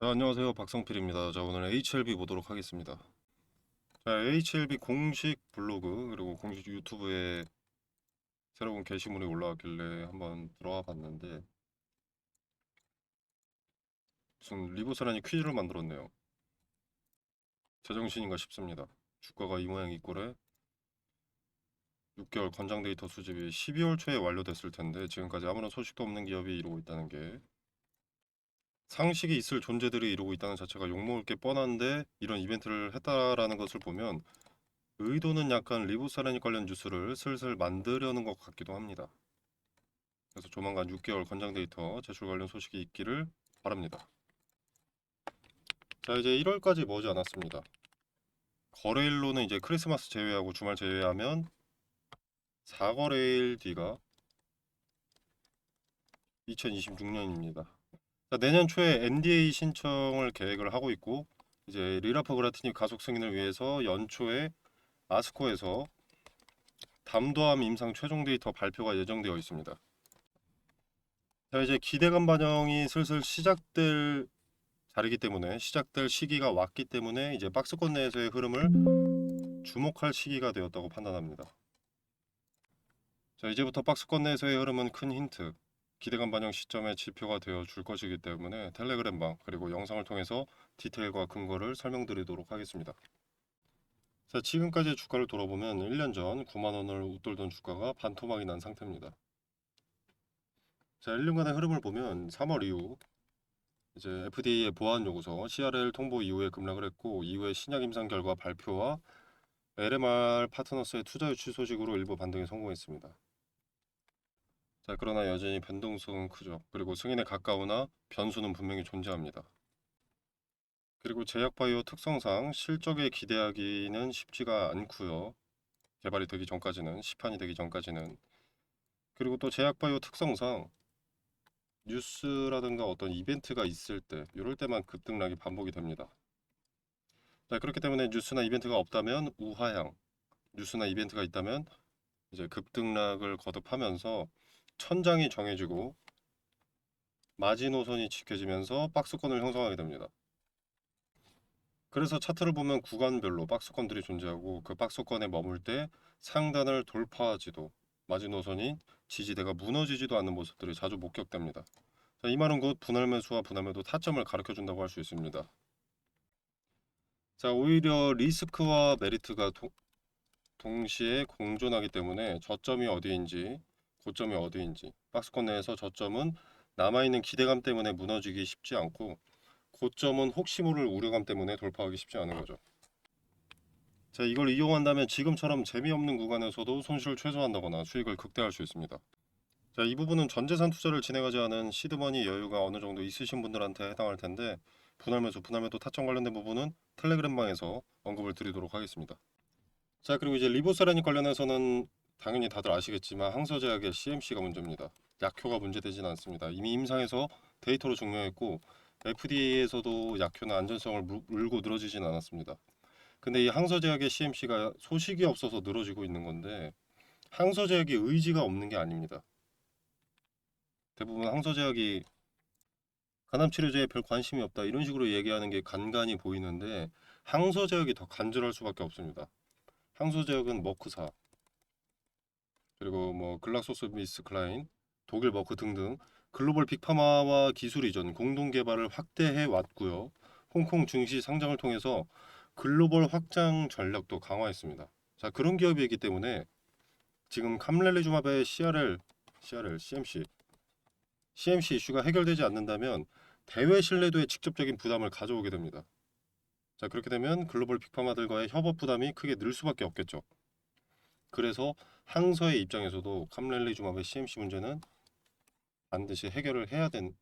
안녕하세요. 박성필입니다. 자, 오늘 HLB 보도록 하겠습니다. 자, HLB 공식 블로그 그리고 공식 유튜브에 새로운 게시물이 올라왔길래 한번 들어와 봤는데 무슨 리보사라니 퀴즈를 만들었네요. 제정신인가 싶습니다. 주가가 이 모양 이 꼴에 6개월 권장 데이터 수집이 12월 초에 완료됐을 텐데 지금까지 아무런 소식도 없는 기업이 이루고 있다는 게 상식이 있을 존재들이 이루고 있다는 자체가 욕먹을 게 뻔한데 이런 이벤트를 했다라는 것을 보면 의도는 약간 리보사라니 관련 뉴스를 슬슬 만들려는 것 같기도 합니다. 그래서 조만간 6개월 권장 데이터 제출 관련 소식이 있기를 바랍니다. 자, 이제 1월까지 머지 않았습니다. 거래일로는 이제 크리스마스 제외하고 주말 제외하면 4거래일 뒤가 2026년입니다. 자, 내년 초에 NDA 신청을 계획을 하고 있고 이제 리라프그라티니 가속 승인을 위해서 연초에 아스코에서 담도암 임상 최종 데이터 발표가 예정되어 있습니다. 자, 이제 기대감 반영이 슬슬 시작될 자리기 때문에 시작될 시기가 왔기 때문에 이제 박스권 내에서의 흐름을 주목할 시기가 되었다고 판단합니다. 자, 이제부터 박스권 내에서의 흐름은 큰 힌트, 기대감 반영 시점의 지표가 되어 줄 것이기 때문에 텔레그램방 그리고 영상을 통해서 디테일과 근거를 설명드리도록 하겠습니다. 자, 지금까지의 주가를 돌아보면 1년 전 9만 원을 웃돌던 주가가 반토막이 난 상태입니다. 자, 1년간의 흐름을 보면 3월 이후 이제 FDA의 보안 요구서 CRL 통보 이후에 급락을 했고 이후에 신약 임상 결과 발표와 LMR 파트너스의 투자 유치 소식으로 일부 반등에 성공했습니다. 자, 그러나 여전히 변동성은 크죠. 그리고 승인에 가까우나 변수는 분명히 존재합니다. 그리고 제약바이오 특성상 실적에 기대하기는 쉽지가 않고요. 개발이 되기 전까지는, 시판이 되기 전까지는. 그리고 또 제약바이오 특성상 뉴스라든가 어떤 이벤트가 있을 때, 이럴 때만 급등락이 반복이 됩니다. 자, 그렇기 때문에 뉴스나 이벤트가 없다면 우하향, 뉴스나 이벤트가 있다면 이제 급등락을 거듭하면서 천장이 정해지고 마지노선이 지켜지면서 박스권을 형성하게 됩니다. 그래서 차트를 보면 구간별로 박스권들이 존재하고 그 박스권에 머물 때 상단을 돌파하지도 마지노선인 지지대가 무너지지도 않는 모습들이 자주 목격됩니다. 자, 이 말은 곧 분할 매수와 분할 매도 타점을 가르쳐 준다고 할 수 있습니다. 자, 오히려 리스크와 메리트가 동시에 공존하기 때문에 저점이 어디인지 고점이 어디인지 박스권 내에서 저점은 남아있는 기대감 때문에 무너지기 쉽지 않고 고점은 혹시 모를 우려감 때문에 돌파하기 쉽지 않은 거죠. 자, 이걸 이용한다면 지금처럼 재미없는 구간에서도 손실을 최소화한다거나 수익을 극대화할 수 있습니다. 자, 이 부분은 전재산 투자를 진행하지 않은 시드머니 여유가 어느 정도 있으신 분들한테 해당할 텐데 분할 매수, 분할 매도 타점 관련된 부분은 텔레그램방에서 언급을 드리도록 하겠습니다. 자, 그리고 이제 리보세라닉 관련해서는 당연히 다들 아시겠지만 항서제약의 CMC가 문제입니다. 약효가 문제되진 않습니다. 이미 임상에서 데이터로 증명했고 FDA에서도 약효나 안전성을 물고 늘어지진 않았습니다. 근데 이 항서제약의 CMC가 소식이 없어서 늘어지고 있는 건데 항서제약이 의지가 없는 게 아닙니다. 대부분 항서제약이 간암치료제에 별 관심이 없다 이런 식으로 얘기하는 게 간간히 보이는데 항서제약이 더 간절할 수밖에 없습니다. 항서제약은 머크사 그리고 뭐 글락소스미스클라인, 독일 머크 등등 글로벌 빅파마와 기술 이전, 공동 개발을 확대해 왔고요. 홍콩 증시 상장을 통해서 글로벌 확장 전략도 강화했습니다. 자, 그런 기업이기 때문에 지금 캄렐리주마베의 CMC 이슈가 해결되지 않는다면 대외 신뢰도에 직접적인 부담을 가져오게 됩니다. 자, 그렇게 되면 글로벌 빅파마들과의 협업 부담이 크게 늘 수밖에 없겠죠. 그래서 항서의 입장에서도 캄렐리주마베 CMC 문제는 반드시 해결을 되는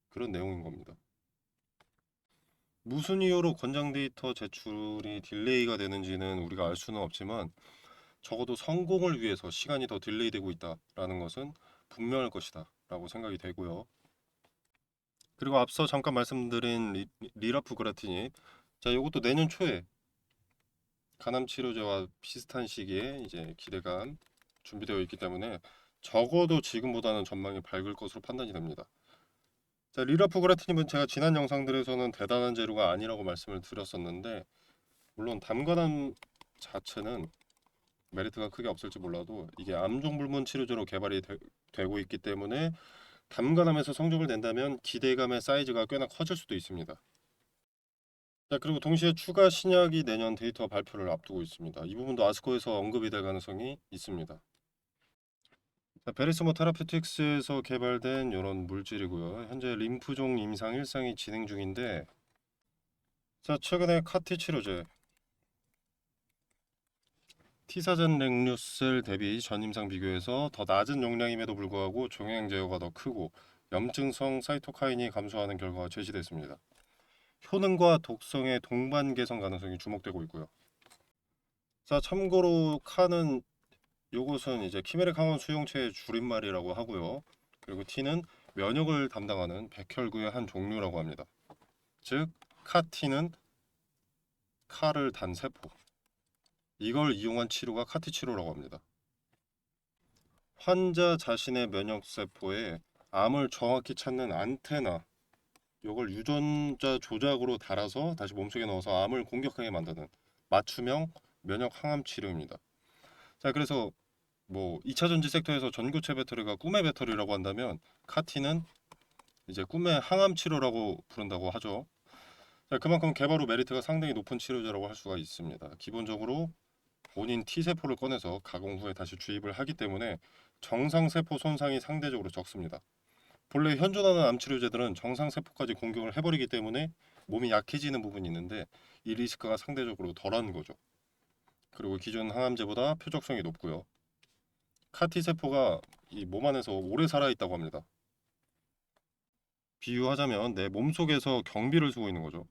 그런 내용인 겁니다. 무슨 이유로 권장 데이터 제출이 딜레이가 되는지는 우리가 알 수는 없지만 적어도 성공을 위해서 시간이 더 딜레이되고 있다라는 것은 분명할 것이다 라고 생각이 되고요. 그리고 앞서 잠깐 말씀드린 리라프 그라티니 자, 이것도 내년 초에 간암 치료제와 비슷한 시기에 이제 기대감 준비되어 있기 때문에 적어도 지금보다는 전망이 밝을 것으로 판단이 됩니다. 자, 리라프 그라티님은 제가 지난 영상들에서는 대단한 재료가 아니라고 말씀을 드렸었는데, 물론 담관암 자체는 메리트가 크게 없을지 몰라도 이게 암종불문 치료제로 개발이 되고 있기 때문에 담관암에서 성적을 낸다면 기대감의 사이즈가 꽤나 커질 수도 있습니다. 자, 그리고 동시에 추가 신약이 내년 데이터 발표를 앞두고 있습니다. 이 부분도 아스코에서 언급이 될 가능성이 있습니다. 자, 베리스모 테라피틱스에서 개발된 이런 물질이고요. 현재 림프종 임상 1상이 진행 중인데, 자, 최근에 카티 치료제 티사젠 렉류셀 대비 전 임상 비교에서 더 낮은 용량임에도 불구하고 종양 제어가 더 크고 염증성 사이토카인이 감소하는 결과가 제시됐습니다. 효능과 독성의 동반 개선 가능성이 주목되고 있고요. 자, 참고로 칸은 요것은 이제 키메릭 항원 수용체의 줄임말이라고 하고요. 그리고 T는 면역을 담당하는 백혈구의 한 종류라고 합니다. 즉, 카티는 칼을 단 세포, 이걸 이용한 치료가 카티 치료라고 합니다. 환자 자신의 면역 세포에 암을 정확히 찾는 안테나, 이걸 유전자 조작으로 달아서 다시 몸속에 넣어서 암을 공격하게 만드는 맞춤형 면역 항암 치료입니다. 자, 그래서 뭐 2차 전지 섹터에서 전고체 배터리가 꿈의 배터리라고 한다면 카티는 이제 꿈의 항암 치료라고 부른다고 하죠. 자, 그만큼 개발 후 메리트가 상당히 높은 치료제라고 할 수가 있습니다. 기본적으로 본인 T세포를 꺼내서 가공 후에 다시 주입을 하기 때문에 정상세포 손상이 상대적으로 적습니다. 본래 현존하는 암치료제들은 정상세포까지 공격을 해버리기 때문에 몸이 약해지는 부분이 있는데 이 리스크가 상대적으로 덜한 거죠. 그리고 기존 항암제보다 표적성이 높고요. 카티 세포가 이 몸 안에서 오래 살아있다고 합니다. 비유하자면 내 몸속에서 경비를 쓰고 있는 거죠.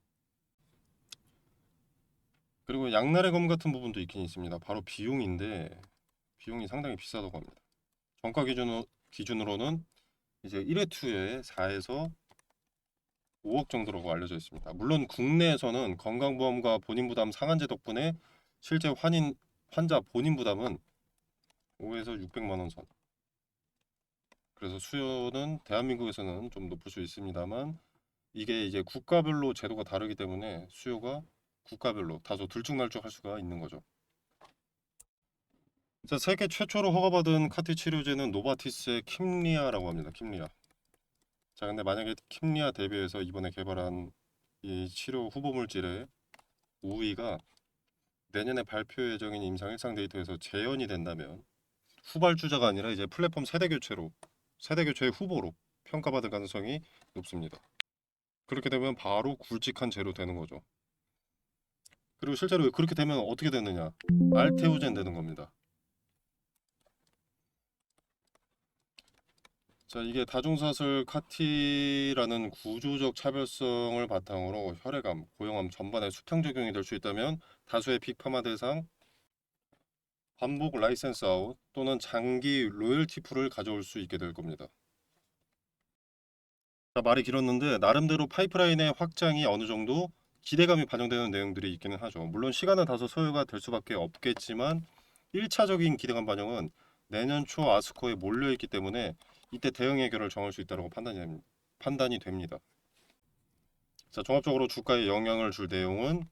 그리고 양날의 검 같은 부분도 있긴 있습니다. 바로 비용인데 비용이 상당히 비싸다고 합니다. 정가 기준으로는 이제 1회 투여에 4에서 5억 정도라고 알려져 있습니다. 물론 국내에서는 건강보험과 본인 부담 상한제 덕분에 실제 환자 본인 부담은 5에서 600만 원 선. 그래서 수요는 대한민국에서는 좀 높을 수 있습니다만 이게 이제 국가별로 제도가 다르기 때문에 수요가 국가별로 다소 들쭉날쭉할 수가 있는 거죠. 자, 세계 최초로 허가받은 카티 치료제는 노바티스의 킴리아라고 합니다. 킴리아. 자, 근데 만약에 킴리아 대비해서 이번에 개발한 이 치료 후보 물질의 우위가 내년에 발표 예정인 임상 1상 데이터에서 재현이 된다면 후발주자가 아니라 이제 플랫폼 세대 교체의 후보로 평가받을 가능성이 높습니다. 그렇게 되면 바로 굵직한 재료 되는 거죠. 그리고 실제로 그렇게 되면 어떻게 되느냐? 알테오젠 되는 겁니다. 자, 이게 다중사슬 카티라는 구조적 차별성을 바탕으로 혈액암, 고형암 전반에 수평 적용이 될 수 있다면 다수의 빅파마 대상 반복 라이센스 아웃 또는 장기 로열티 풀을 가져올 수 있게 될 겁니다. 자, 말이 길었는데 나름대로 파이프라인의 확장이 어느 정도 기대감이 반영되는 내용들이 있기는 하죠. 물론 시간은 다소 소요가 될 수밖에 없겠지만 1차적인 기대감 반영은 내년 초 아스코에 몰려있기 때문에 이때 대응 해결을 정할 수 있다고 판단이 됩니다. 자, 종합적으로 주가에 영향을 줄 내용은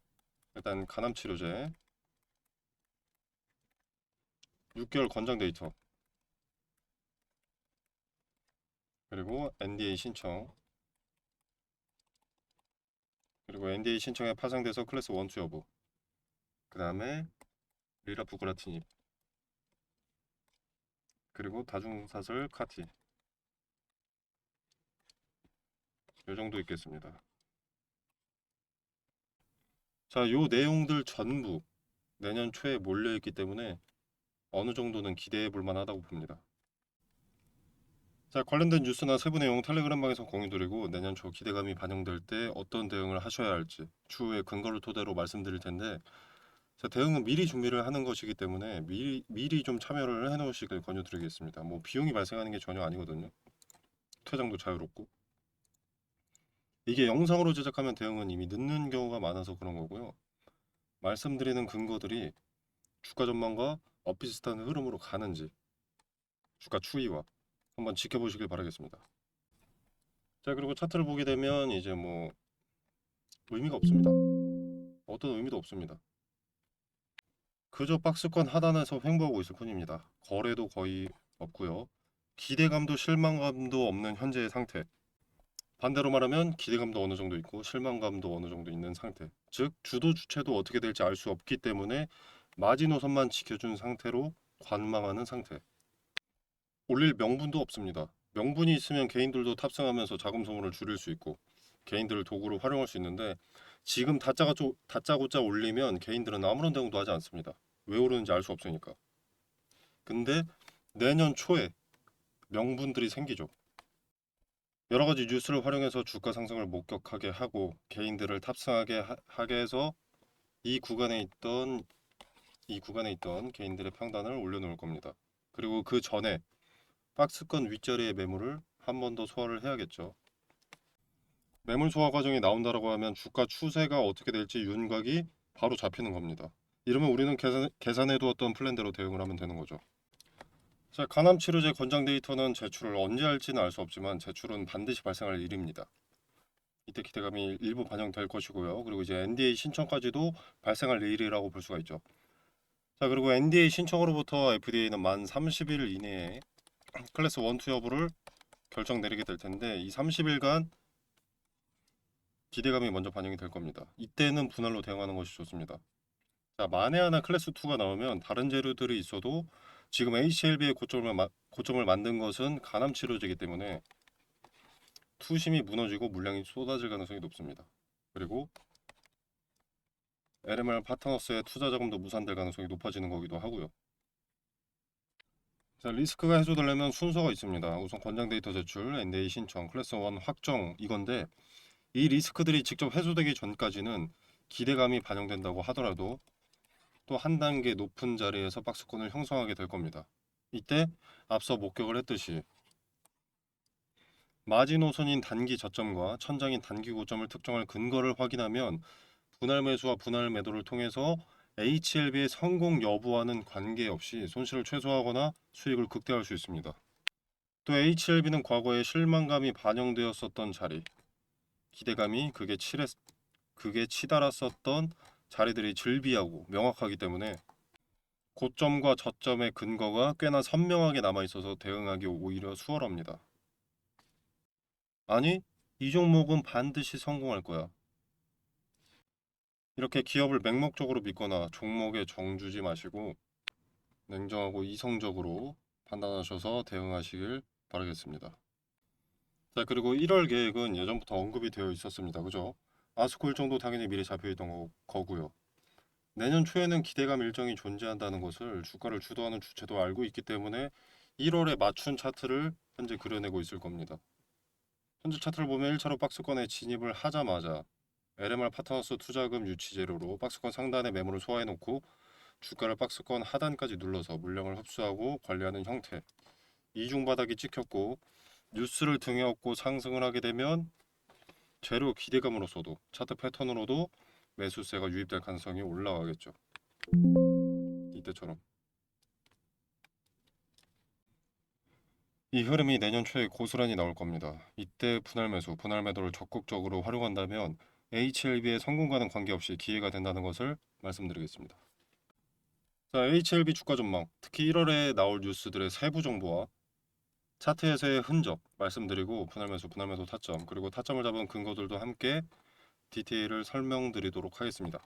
일단 간암 치료제 6개월 권장 데이터 그리고 NDA 신청 그리고 NDA 신청에 파생돼서 클래스 1, 2 여부 그 다음에 리라프그라티닙 그리고 다중사슬 카티 이 정도 있겠습니다. 자, 요 내용들 전부 내년 초에 몰려있기 때문에 어느 정도는 기대해 볼 만하다고 봅니다. 자, 관련된 뉴스나 세부 내용 텔레그램방에서 공유드리고 내년 초 기대감이 반영될 때 어떤 대응을 하셔야 할지 추후에 근거를 토대로 말씀드릴 텐데 자, 대응은 미리 준비를 하는 것이기 때문에 미리 좀 참여를 해 놓으시길 권유드리겠습니다. 뭐 비용이 발생하는 게 전혀 아니거든요. 퇴장도 자유롭고 이게 영상으로 제작하면 대응은 이미 늦는 경우가 많아서 그런 거고요. 말씀드리는 근거들이 주가 전망과 엇비슷한 흐름으로 가는지 주가 추이와 한번 지켜보시길 바라겠습니다. 자, 그리고 차트를 보게 되면 이제 뭐 의미가 없습니다. 어떤 의미도 없습니다. 그저 박스권 하단에서 횡보하고 있을 뿐입니다. 거래도 거의 없고요. 기대감도 실망감도 없는 현재의 상태. 반대로 말하면 기대감도 어느 정도 있고 실망감도 어느 정도 있는 상태. 즉 주도 주체도 어떻게 될지 알 수 없기 때문에 마지노선만 지켜준 상태로 관망하는 상태. 올릴 명분도 없습니다. 명분이 있으면 개인들도 탑승하면서 자금 소모를 줄일 수 있고 개인들을 도구로 활용할 수 있는데 지금 다짜고짜 올리면 개인들은 아무런 대응도 하지 않습니다. 왜 오르는지 알 수 없으니까. 근데 내년 초에 명분들이 생기죠. 여러 가지 뉴스를 활용해서 주가 상승을 목격하게 하고 개인들을 탑승하게 하게 해서 이 구간에 있던 개인들의 평단을 올려놓을 겁니다. 그리고 그 전에 박스권 윗자리의 매물을 한 번 더 소화를 해야겠죠. 매물 소화 과정이 나온다라고 하면 주가 추세가 어떻게 될지 윤곽이 바로 잡히는 겁니다. 이러면 우리는 계산해 두었던 플랜대로 대응을 하면 되는 거죠. 자, 간암 치료제 권장 데이터는 제출을 언제 할지는 알 수 없지만 제출은 반드시 발생할 일입니다. 이때 기대감이 일부 반영될 것이고요. 그리고 이제 NDA 신청까지도 발생할 일이라고 볼 수가 있죠. 자, 그리고 NDA 신청으로부터 FDA는 만 30일 이내에 클래스 1, 2 여부를 결정 내리게 될 텐데 이 30일간 기대감이 먼저 반영이 될 겁니다. 이때는 분할로 대응하는 것이 좋습니다. 자, 만에 하나 클래스 2가 나오면 다른 재료들이 있어도 지금 HLB의 고점을 만든 것은 간암 치료제이기 때문에 투심이 무너지고 물량이 쏟아질 가능성이 높습니다. 그리고 LMR 파트너스의 투자 자금도 무산될 가능성이 높아지는 거기도 하고요. 자, 리스크가 해소되려면 순서가 있습니다. 우선 권장 데이터 제출, NDA 신청, 클래스 1 확정 이건데 이 리스크들이 직접 해소되기 전까지는 기대감이 반영된다고 하더라도 또 한 단계 높은 자리에서 박스권을 형성하게 될 겁니다. 이때 앞서 목격을 했듯이 마지노선인 단기 저점과 천장인 단기 고점을 특정할 근거를 확인하면 분할 매수와 분할 매도를 통해서 HLB의 성공 여부와는 관계없이 손실을 최소화하거나 수익을 극대화할 수 있습니다. 또 HLB는 과거에 실망감이 반영되었었던 자리, 기대감이 극에 치달았었던 자리들이 즐비하고 명확하기 때문에 고점과 저점의 근거가 꽤나 선명하게 남아있어서 대응하기 오히려 수월합니다. 아니, 이 종목은 반드시 성공할 거야. 이렇게 기업을 맹목적으로 믿거나 종목에 정주지 마시고 냉정하고 이성적으로 판단하셔서 대응하시길 바라겠습니다. 자, 그리고 1월 계획은 예전부터 언급이 되어 있었습니다. 그죠? 아스코 일정도 당연히 미리 잡혀있던 거고요. 내년 초에는 기대감 일정이 존재한다는 것을 주가를 주도하는 주체도 알고 있기 때문에 1월에 맞춘 차트를 현재 그려내고 있을 겁니다. 현재 차트를 보면 1차로 박스권에 진입을 하자마자 LMR 파트너스 투자금 유치 재료로 박스권 상단에 매물을 소화해놓고 주가를 박스권 하단까지 눌러서 물량을 흡수하고 관리하는 형태. 이중 바닥이 찍혔고 뉴스를 등에 업고 상승을 하게 되면 재료 기대감으로서도 차트 패턴으로도 매수세가 유입될 가능성이 올라가겠죠. 이때처럼. 이 흐름이 내년 초에 고스란히 나올 겁니다. 이때 분할 매수, 분할 매도를 적극적으로 활용한다면 HLB의 성공과는 관계없이 기회가 된다는 것을 말씀드리겠습니다. 자, HLB 주가 전망, 특히 1월에 나올 뉴스들의 세부 정보와 차트에서의 흔적 말씀드리고 분할 매수, 분할 매도 타점, 그리고 타점을 잡은 근거들도 함께 디테일을 설명드리도록 하겠습니다.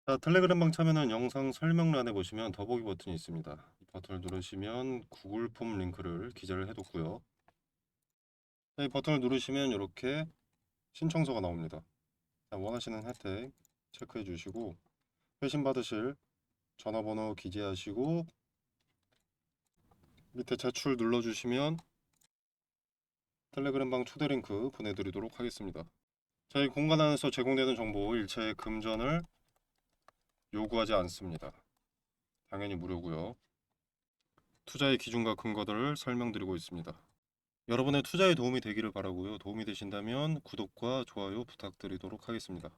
자, 텔레그램방 참여는 영상 설명란에 보시면 더보기 버튼이 있습니다. 이 버튼을 누르시면 구글 폼 링크를 기재를 해뒀고요. 이 버튼을 누르시면 이렇게 신청서가 나옵니다. 자, 원하시는 혜택 체크해 주시고 회신 받으실 전화번호 기재하시고 밑에 제출 눌러주시면 텔레그램방 초대 링크 보내드리도록 하겠습니다. 저희 공간 안에서 제공되는 정보 일체의 금전을 요구하지 않습니다. 당연히 무료고요. 투자의 기준과 근거들을 설명드리고 있습니다. 여러분의 투자에 도움이 되기를 바라고요. 도움이 되신다면 구독과 좋아요 부탁드리도록 하겠습니다.